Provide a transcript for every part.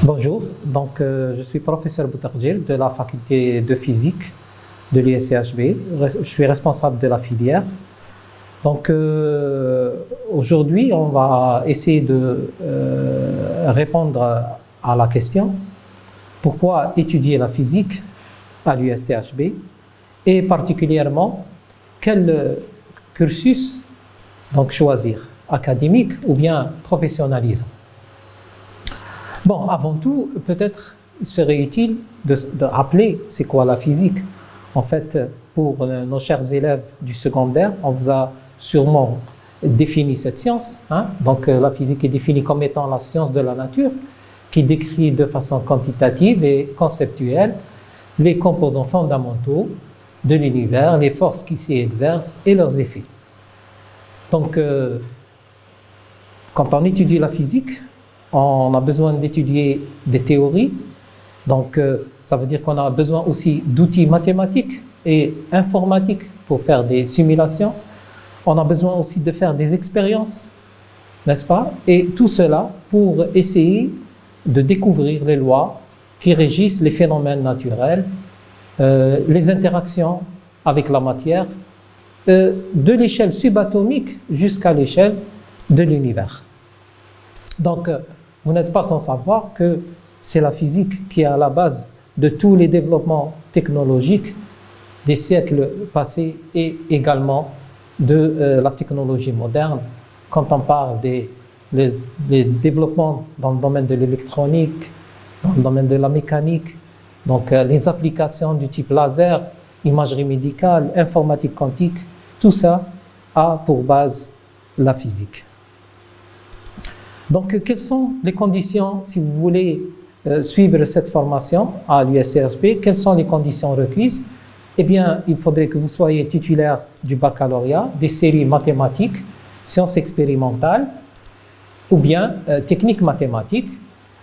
Bonjour, je suis professeur Boutarjil de la faculté de physique de l'ISCHB. Je suis responsable de la filière. Aujourd'hui, on va essayer de répondre à la question pourquoi étudier la physique à l'USCHB et particulièrement quel cursus choisir, académique ou bien professionnalisant. Bon, avant tout, peut-être il serait utile de rappeler c'est quoi la physique. En fait, pour nos chers élèves du secondaire, on vous a sûrement défini cette science. La physique est définie comme étant la science de la nature qui décrit de façon quantitative et conceptuelle les composants fondamentaux de l'univers, les forces qui s'y exercent et leurs effets. Quand on étudie la physique, on a besoin d'étudier des théories, ça veut dire qu'on a besoin aussi d'outils mathématiques et informatiques pour faire des simulations. On a besoin aussi de faire des expériences, n'est-ce pas? Et tout cela pour essayer de découvrir les lois qui régissent les phénomènes naturels, les interactions avec la matière, de l'échelle subatomique jusqu'à l'échelle de l'univers. Vous n'êtes pas sans savoir que c'est la physique qui est à la base de tous les développements technologiques des siècles passés et également de la technologie moderne. Quand on parle des développements dans le domaine de l'électronique, dans le domaine de la mécanique, les applications du type laser, imagerie médicale, informatique quantique, tout ça a pour base la physique. Quelles sont les conditions, si vous voulez suivre cette formation à l'USCHB, quelles sont les conditions requises? Eh bien, il faudrait que vous soyez titulaire du baccalauréat, des séries mathématiques, sciences expérimentales, ou bien techniques mathématiques.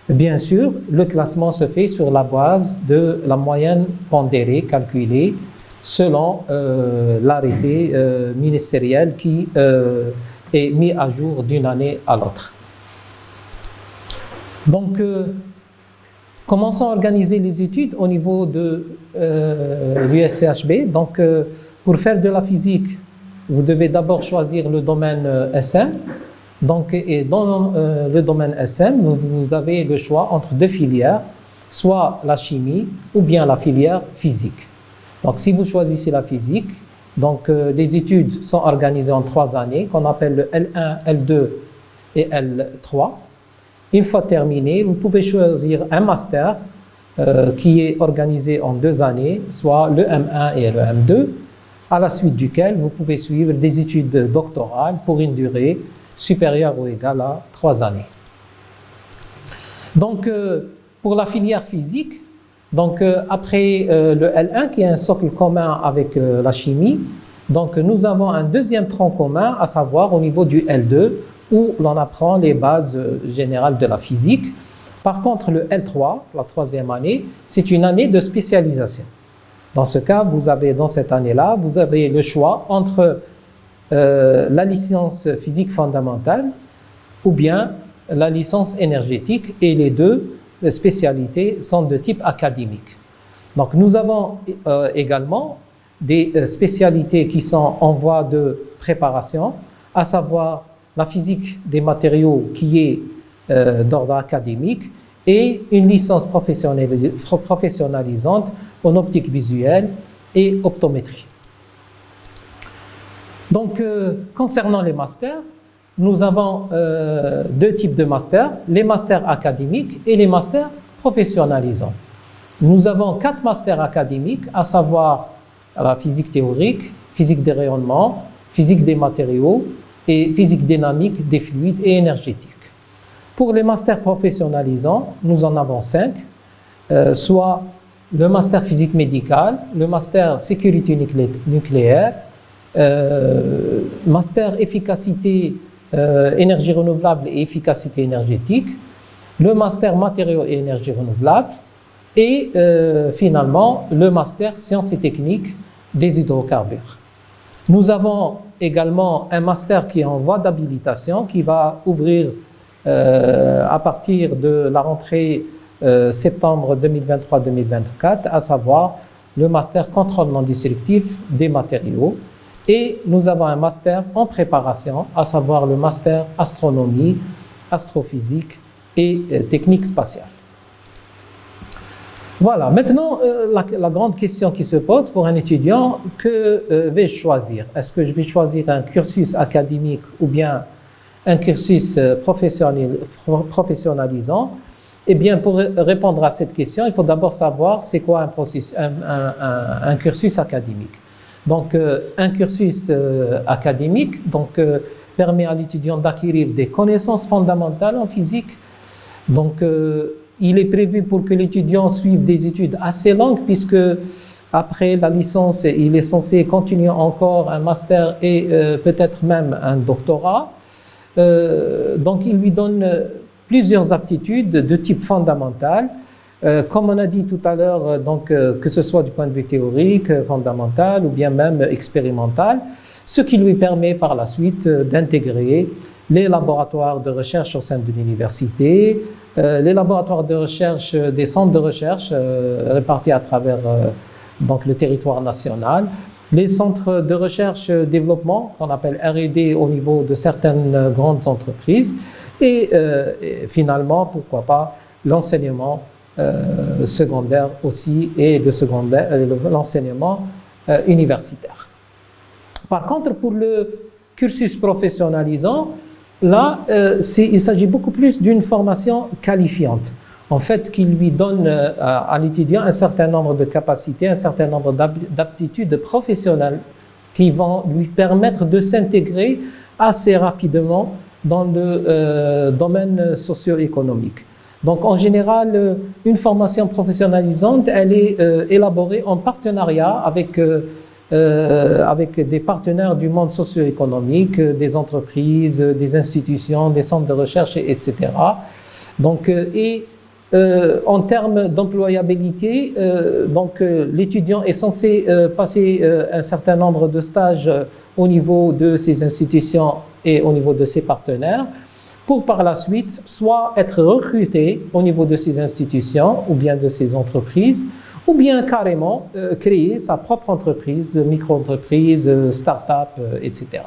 Bien sûr, le classement se fait sur la base de la moyenne pondérée calculée selon l'arrêté ministériel qui est mis à jour d'une année à l'autre. Commençons à organiser les études au niveau de l'USCHB. Pour faire de la physique, vous devez d'abord choisir le domaine SM. Et dans le domaine SM, vous avez le choix entre deux filières, soit la chimie ou bien la filière physique. Si vous choisissez la physique, les études sont organisées en 3 années, qu'on appelle le L1, L2 et L3. Une fois terminé, vous pouvez choisir un master qui est organisé en 2 années, soit le M1 et le M2, à la suite duquel vous pouvez suivre des études doctorales pour une durée supérieure ou égale à 3 années. Pour la filière physique, après le L1 qui est un socle commun avec la chimie, nous avons un deuxième tronc commun, à savoir au niveau du L2, où l'on apprend les bases générales de la physique. Par contre, le L3, la 3e année, c'est une année de spécialisation. Dans ce cas, dans cette année-là, vous avez le choix entre la licence physique fondamentale ou bien la licence énergétique, et les deux spécialités sont de type académique. Nous avons également des spécialités qui sont en voie de préparation, à savoir la physique des matériaux qui est d'ordre académique et une licence professionnalisante en optique visuelle et optométrie. Concernant les masters, nous avons 2 types de masters, les masters académiques et les masters professionnalisants. Nous avons 4 masters académiques, à savoir la physique théorique, physique des rayonnements, physique des matériaux, et physique dynamique des fluides et énergétique. Pour les masters professionnalisants, nous en avons 5, soit le master physique médicale, le master sécurité nucléaire, master efficacité énergie renouvelable et efficacité énergétique, le master matériaux et énergie renouvelable, et finalement le master sciences et techniques des hydrocarbures. Nous avons également un master qui est en voie d'habilitation, qui va ouvrir à partir de la rentrée septembre 2023-2024, à savoir le master contrôle non destructif des matériaux. Et nous avons un master en préparation, à savoir le master astronomie, astrophysique et technique spatiale. Voilà, maintenant la grande question qui se pose pour un étudiant, que vais-je choisir? Est-ce que je vais choisir un cursus académique ou bien un cursus professionnalisant? Eh bien, pour répondre à cette question, il faut d'abord savoir c'est quoi un cursus académique. Donc, un cursus académique permet à l'étudiant d'acquérir des connaissances fondamentales en physique. Donc, il est prévu pour que l'étudiant suive des études assez longues, puisque après la licence, il est censé continuer encore un master et peut-être même un doctorat. Donc, il lui donne plusieurs aptitudes de type fondamental. Comme on a dit tout à l'heure, que ce soit du point de vue théorique, fondamental ou bien même expérimental, ce qui lui permet par la suite d'intégrer les laboratoires de recherche au sein de l'université, les laboratoires de recherche des centres de recherche répartis à travers le territoire national, les centres de recherche développement qu'on appelle R&D au niveau de certaines grandes entreprises et finalement, pourquoi pas, l'enseignement secondaire aussi et l'enseignement universitaire. Par contre, pour le cursus professionnalisant, là, il s'agit beaucoup plus d'une formation qualifiante, en fait, qui lui donne à l'étudiant un certain nombre de capacités, un certain nombre d'aptitudes professionnelles qui vont lui permettre de s'intégrer assez rapidement dans le domaine socio-économique. Donc, en général, une formation professionnalisante, elle est élaborée en partenariat avec des partenaires du monde socio-économique, des entreprises, des institutions, des centres de recherche, etc. Donc, en termes d'employabilité, l'étudiant est censé passer un certain nombre de stages au niveau de ces institutions et au niveau de ses partenaires, pour par la suite soit être recruté au niveau de ces institutions ou bien de ces entreprises, ou bien carrément créer sa propre entreprise, micro-entreprise, start-up, etc.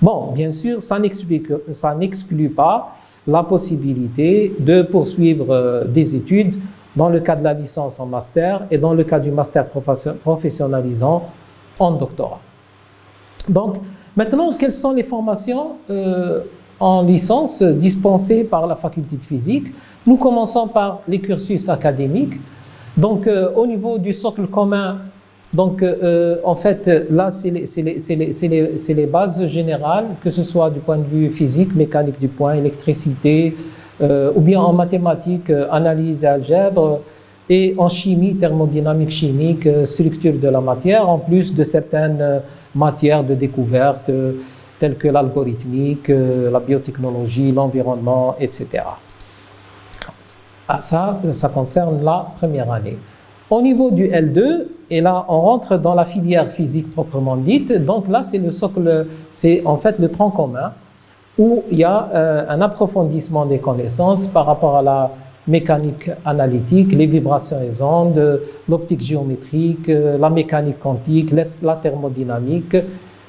Bon, bien sûr, ça n'exclut pas la possibilité de poursuivre des études dans le cas de la licence en master et dans le cas du master professionnalisant en doctorat. Donc, maintenant, quelles sont les formations en licence dispensées par la faculté de physique? Nous commençons par les cursus académiques. Donc, au niveau du socle commun, en fait, là, c'est les bases générales, que ce soit du point de vue physique, mécanique du point, électricité, ou bien en mathématiques, analyse et algèbre, et en chimie, thermodynamique chimique, structure de la matière, en plus de certaines matières de découverte, telles que l'algorithmique, la biotechnologie, l'environnement, etc. Ça concerne la première année. Au niveau du L2, et là on rentre dans la filière physique proprement dite, donc là c'est le socle, c'est en fait le tronc commun, où il y a un approfondissement des connaissances par rapport à la mécanique analytique, les vibrations et les ondes, l'optique géométrique, la mécanique quantique, la thermodynamique,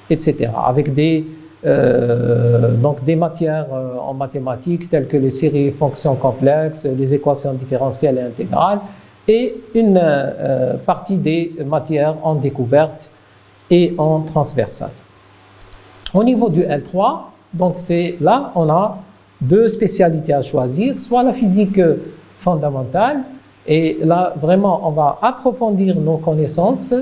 etc. Avec des matières en mathématiques telles que les séries fonctions complexes, les équations différentielles et intégrales, et une partie des matières en découverte et en transversale. Au niveau du L3, donc c'est là on a deux spécialités à choisir, soit la physique fondamentale, et là vraiment on va approfondir nos connaissances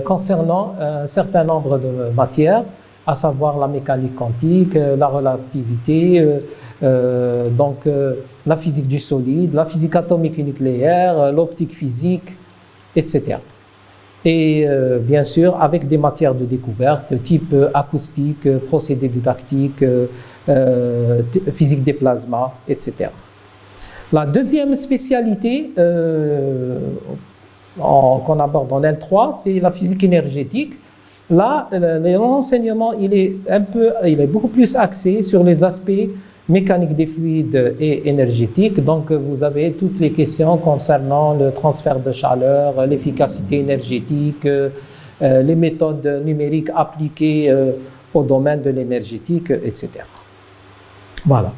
concernant un certain nombre de matières, à savoir la mécanique quantique, la relativité, la physique du solide, la physique atomique et nucléaire, l'optique physique, etc. Et bien sûr, avec des matières de découverte, type acoustique, procédés didactiques, physique des plasmas, etc. La deuxième spécialité qu'on aborde en L3, c'est la physique énergétique. Là, l'enseignement, il est beaucoup plus axé sur les aspects mécanique des fluides et énergétique. Donc, vous avez toutes les questions concernant le transfert de chaleur, l'efficacité énergétique, les méthodes numériques appliquées au domaine de l'énergétique, etc. Voilà.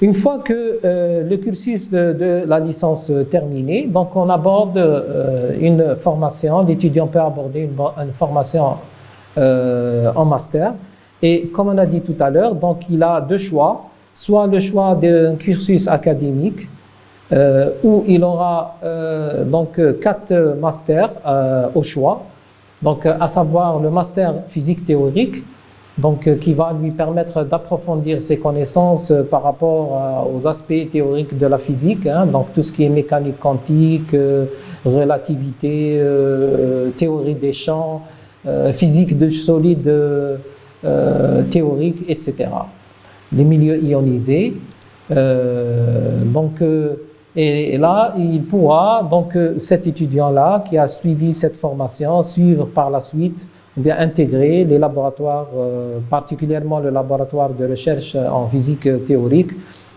Une fois que le cursus de la licence terminé, donc on aborde une formation, l'étudiant peut aborder une formation en master. Et comme on a dit tout à l'heure, donc il a deux choix, soit le choix d'un cursus académique, où il aura donc 4 masters au choix, donc à savoir le master physique théorique, donc qui va lui permettre d'approfondir ses connaissances par rapport aux aspects théoriques de la physique, hein, donc tout ce qui est mécanique quantique, relativité, théorie des champs, physique de solides théorique, etc. Les milieux ionisés. Et là, il pourra, donc cet étudiant-là qui a suivi cette formation, suivre par la suite, ou bien intégrer les laboratoires, particulièrement le laboratoire de recherche en physique théorique,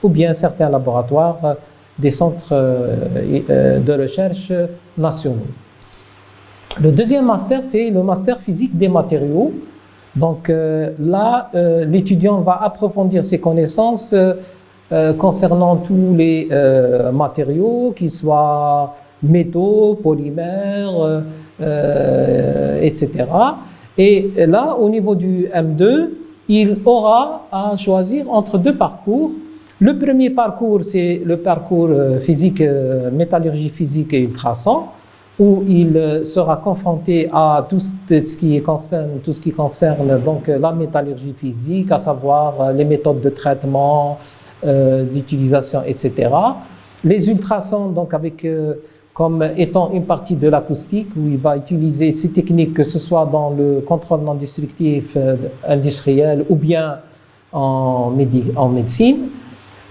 ou bien certains laboratoires des centres de recherche nationaux. Le deuxième master, c'est le master physique des matériaux. Donc là, l'étudiant va approfondir ses connaissances concernant tous les matériaux, qu'ils soient métaux, polymères, etc. Et là, au niveau du M2, il aura à choisir entre 2 parcours. Le premier parcours, c'est le parcours physique, métallurgie physique et ultrasons, où il sera confronté à tout ce qui concerne donc la métallurgie physique, à savoir les méthodes de traitement, d'utilisation, etc. Les ultrasons, donc avec comme étant une partie de l'acoustique, où il va utiliser ces techniques, que ce soit dans le contrôle non destructif industriel ou bien en médecine.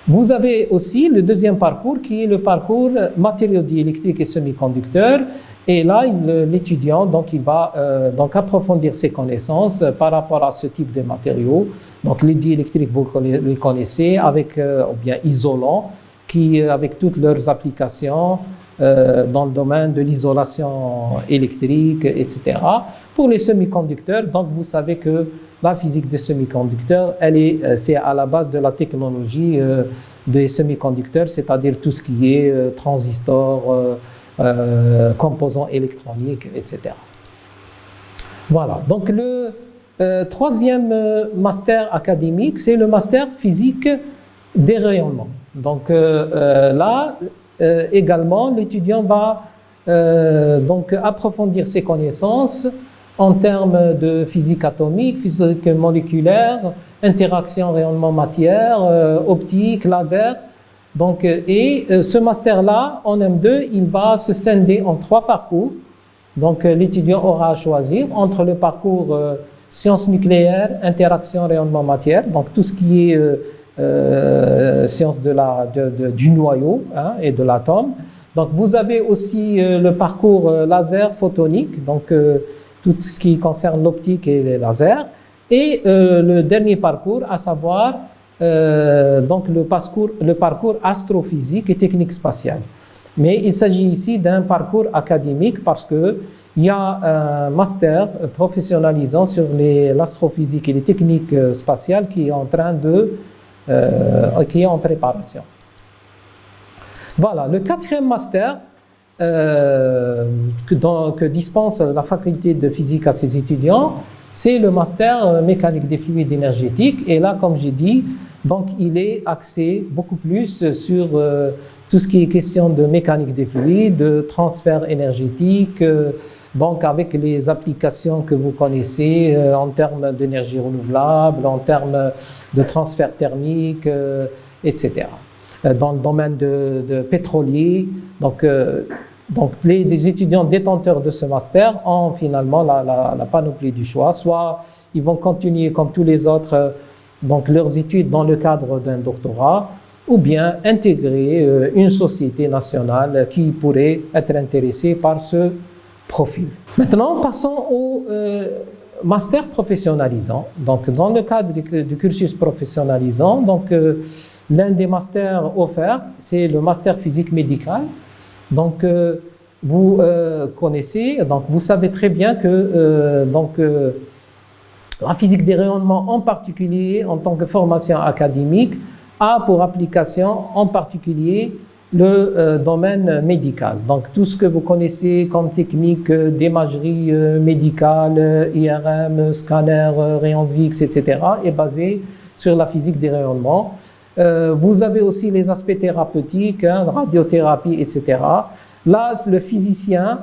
Vous avez aussi le deuxième parcours qui est le parcours matériaux diélectriques et semi-conducteurs. Et là, l'étudiant donc, il va donc approfondir ses connaissances par rapport à ce type de matériaux. Donc les diélectriques, vous les connaissez, avec ou bien isolants, qui avec toutes leurs applications dans le domaine de l'isolation électrique, etc. Pour les semi-conducteurs, donc vous savez que la physique des semi-conducteurs, c'est à la base de la technologie des semi-conducteurs, c'est-à-dire tout ce qui est transistors, composants électroniques, etc. Voilà. Donc le troisième master académique, c'est le master physique des rayonnements. Donc là, également, l'étudiant va donc approfondir ses connaissances en termes de physique atomique, physique moléculaire, interaction rayonnement-matière, optique, laser. Donc, ce master-là, en M2, il va se scinder en 3 parcours. Donc, l'étudiant aura à choisir entre le parcours sciences nucléaires, interaction rayonnement-matière, donc tout ce qui est sciences du noyau, hein, et de l'atome. Donc, vous avez aussi le parcours laser photonique, donc tout ce qui concerne l'optique et les lasers, et le dernier parcours, à savoir donc le parcours astrophysique et technique spatiale. Mais il s'agit ici d'un parcours académique parce qu'il y a un master professionnalisant sur l'astrophysique et les techniques spatiales qui est en préparation. Voilà, le 4e master que dispense la faculté de physique à ses étudiants, c'est le master mécanique des fluides énergétiques. Et là, comme j'ai dit, donc il est axé beaucoup plus sur tout ce qui est question de mécanique des fluides, de transfert énergétique, donc avec les applications que vous connaissez en termes d'énergie renouvelable, en termes de transfert thermique, etc. Dans le domaine de pétrolier, donc les étudiants détenteurs de ce master ont finalement la panoplie du choix. Soit ils vont continuer comme tous les autres donc leurs études dans le cadre d'un doctorat, ou bien intégrer une société nationale qui pourrait être intéressée par ce profil. Maintenant, passons master professionnalisant. Donc, dans le cadre du cursus professionnalisant, donc, l'un des masters offerts, c'est le master physique médical. Donc, vous connaissez, donc vous savez très bien que la physique des rayonnements en particulier, en tant que formation académique, a pour application en particulier le domaine médical. Donc tout ce que vous connaissez comme technique d'imagerie médicale, IRM, scanner, rayons X, etc. est basé sur la physique des rayonnements. Vous avez aussi les aspects thérapeutiques, radiothérapie, etc. Là, le physicien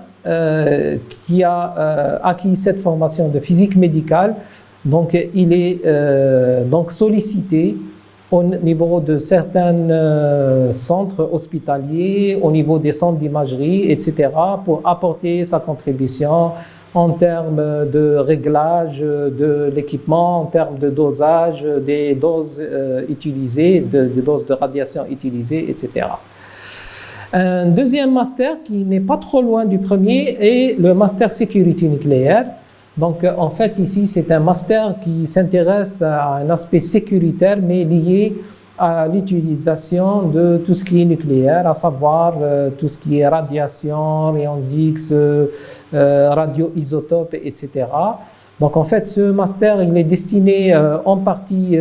qui a acquis cette formation de physique médicale, donc il est donc sollicité au niveau de certains centres hospitaliers, au niveau des centres d'imagerie, etc., pour apporter sa contribution en termes de réglage de l'équipement, en termes de dosage, des doses utilisées, des doses de radiation utilisées, etc. Un deuxième master qui n'est pas trop loin du premier est le master sécurité nucléaire. Donc, en fait, ici, c'est un master qui s'intéresse à un aspect sécuritaire, mais lié à l'utilisation de tout ce qui est nucléaire, à savoir tout ce qui est radiation, rayons X, radioisotopes, etc. Donc, en fait, ce master, il est destiné en partie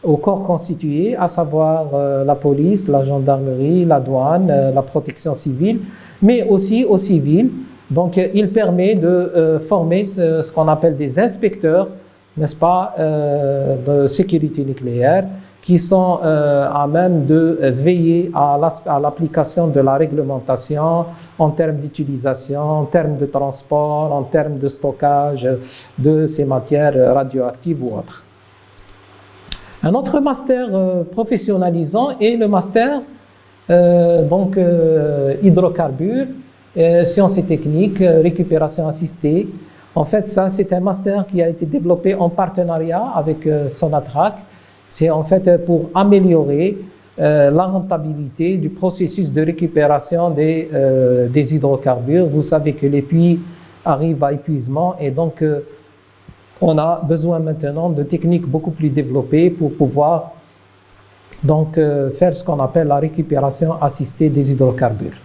aux corps constitués, à savoir la police, la gendarmerie, la douane, la protection civile, mais aussi aux civils. Donc, il permet de former ce qu'on appelle des inspecteurs, n'est-ce pas, de sécurité nucléaire, qui sont à même de veiller à l'application de la réglementation en termes d'utilisation, en termes de transport, en termes de stockage de ces matières radioactives ou autres. Un autre master professionnalisant est le master hydrocarbures, sciences et techniques, récupération assistée. En fait, ça, c'est un master qui a été développé en partenariat avec Sonatrach. C'est en fait pour améliorer la rentabilité du processus de récupération des hydrocarbures. Vous savez que les puits arrivent à épuisement et donc on a besoin maintenant de techniques beaucoup plus développées pour pouvoir donc faire ce qu'on appelle la récupération assistée des hydrocarbures.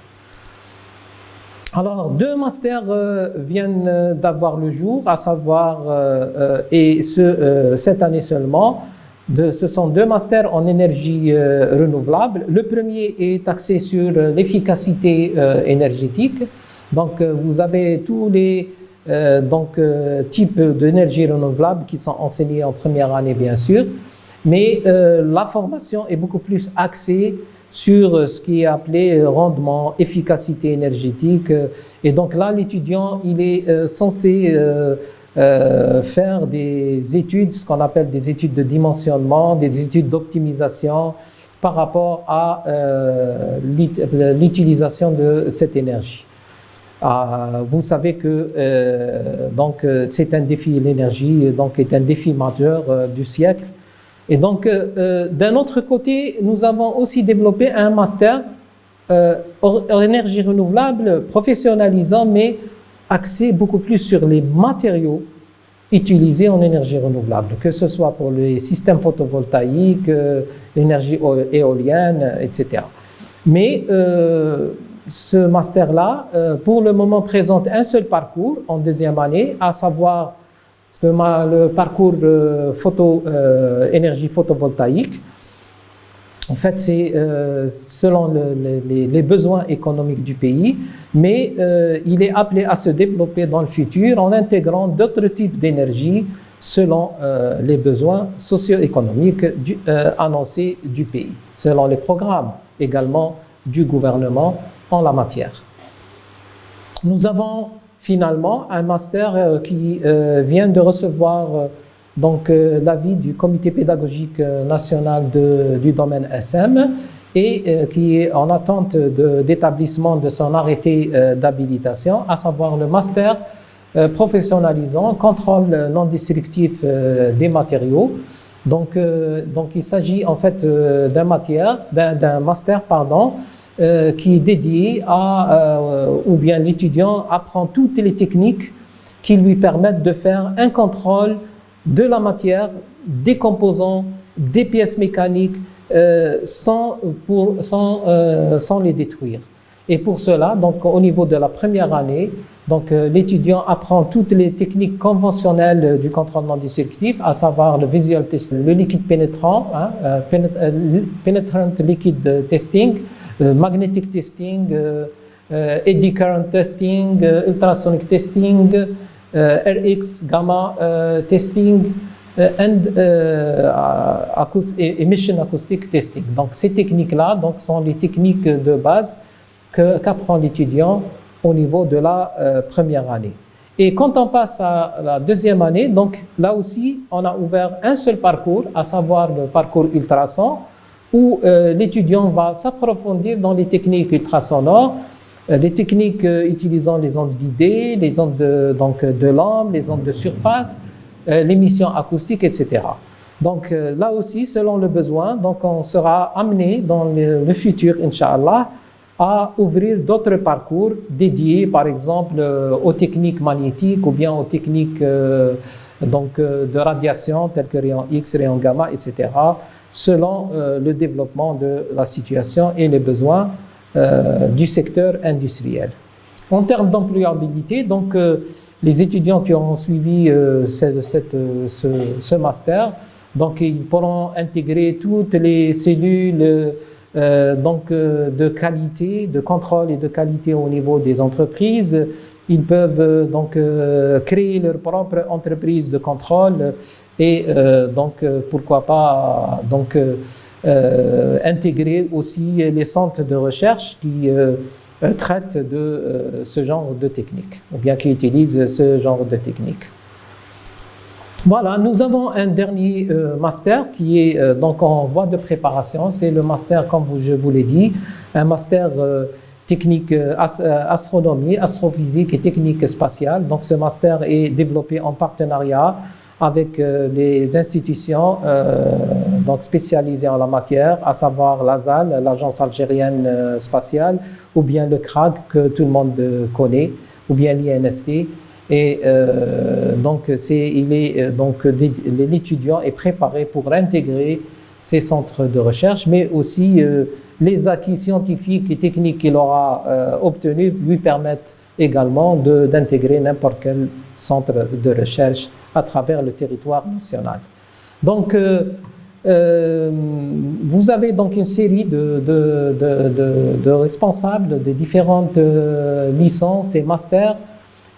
Alors, deux masters viennent d'avoir le jour, à savoir, cette année seulement, ce sont deux masters en énergie renouvelable. Le premier est axé sur l'efficacité énergétique. Donc, vous avez tous les types d'énergie renouvelable qui sont enseignés en première année, bien sûr. Mais la formation est beaucoup plus axée sur ce qui est appelé rendement, efficacité énergétique. Et donc là, l'étudiant, il est censé faire des études, ce qu'on appelle des études de dimensionnement, des études d'optimisation par rapport à l'utilisation de cette énergie. Vous savez que c'est un défi, l'énergie donc est un défi majeur du siècle. Et donc, d'un autre côté, nous avons aussi développé un master en énergie renouvelable, professionnalisant, mais axé beaucoup plus sur les matériaux utilisés en énergie renouvelable, que ce soit pour les systèmes photovoltaïques, l'énergie éolienne, etc. Mais ce master-là, pour le moment, présente un seul parcours en deuxième année, à savoir le parcours énergie photovoltaïque. En fait, c'est selon les besoins économiques du pays, mais il est appelé à se développer dans le futur en intégrant d'autres types d'énergie selon les besoins socio-économiques annoncés du pays, selon les programmes également du gouvernement en la matière. Nous avons finalement un master qui vient de recevoir l'avis du comité pédagogique national du domaine SM et qui est en attente d'établissement de son arrêté d'habilitation, à savoir le master professionnalisant contrôle non destructif des matériaux. Donc il s'agit en fait d'un master qui est dédié à, ou bien l'étudiant apprend toutes les techniques qui lui permettent de faire un contrôle de la matière, des composants, des pièces mécaniques, sans les détruire. Et pour cela, donc, au niveau de la première année, donc, l'étudiant apprend toutes les techniques conventionnelles du contrôle non destructif, à savoir le visual test, le liquide pénétrant, penetrant liquid testing, magnetic testing, eddy current testing, ultrasonic testing, RX gamma testing, and emission acoustic testing. Donc ces techniques-là sont les techniques de base qu'apprend l'étudiant au niveau de la première année. Et quand on passe à la deuxième année, donc là aussi, on a ouvert un seul parcours, à savoir le parcours ultrason, où l'étudiant va s'approfondir dans les techniques ultrasonores, les techniques utilisant les ondes guidées, les ondes de l'ombre, les ondes de surface, l'émission acoustique, etc. Donc là aussi, selon le besoin, donc on sera amené dans le futur, Inch'Allah, à ouvrir d'autres parcours dédiés, par exemple, aux techniques magnétiques ou bien aux techniques de radiation, telles que rayons X, rayons gamma, etc., selon le développement de la situation et les besoins du secteur industriel. En termes d'employabilité, donc, les étudiants qui ont suivi ce master, donc, ils pourront intégrer toutes les cellules de qualité, de contrôle et de qualité au niveau des entreprises. Ils peuvent créer leur propre entreprise de contrôle et pourquoi pas intégrer aussi les centres de recherche qui traitent de ce genre de technique ou bien qui utilisent ce genre de technique. Voilà, nous avons un dernier master qui est donc en voie de préparation. C'est le master, comme je vous l'ai dit, un master technique astronomie, astrophysique et technique spatiale. Donc ce master est développé en partenariat avec les institutions donc spécialisées en la matière, à savoir l'ASAL, l'Agence algérienne spatiale, ou bien le CRAG que tout le monde connaît, ou bien l'INST. Et l'étudiant est préparé pour intégrer ces centres de recherche, mais aussi les acquis scientifiques et techniques qu'il aura obtenus lui permettent également d'intégrer n'importe quel centre de recherche à travers le territoire national. Donc, vous avez donc une série de responsables de différentes licences et masters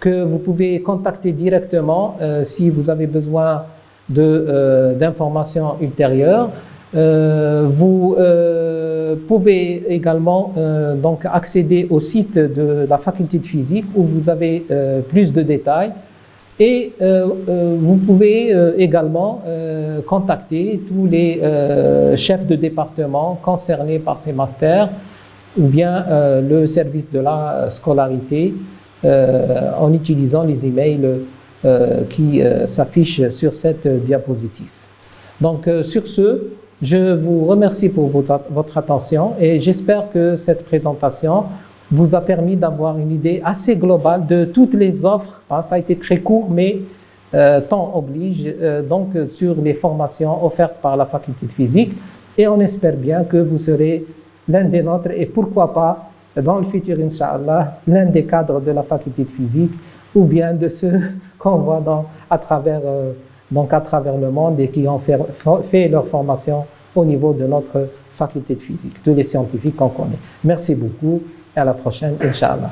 que vous pouvez contacter directement si vous avez besoin d'informations ultérieures. Vous pouvez également donc accéder au site de la faculté de physique où vous avez plus de détails. Et vous pouvez également contacter tous les chefs de département concernés par ces masters ou bien le service de la scolarité en utilisant les emails qui s'affichent sur cette diapositive. Donc sur ce, je vous remercie pour votre attention et j'espère que cette présentation vous a permis d'avoir une idée assez globale de toutes les offres. Ça a été très court, mais temps oblige, donc sur les formations offertes par la faculté de physique. Et on espère bien que vous serez l'un des nôtres et pourquoi pas, dans le futur, Inch'Allah, l'un des cadres de la faculté de physique ou bien de ceux qu'on voit à travers le monde et qui ont fait leur formation au niveau de notre faculté de physique, tous les scientifiques qu'on connaît. Merci beaucoup. Et à la prochaine, Inch'Allah.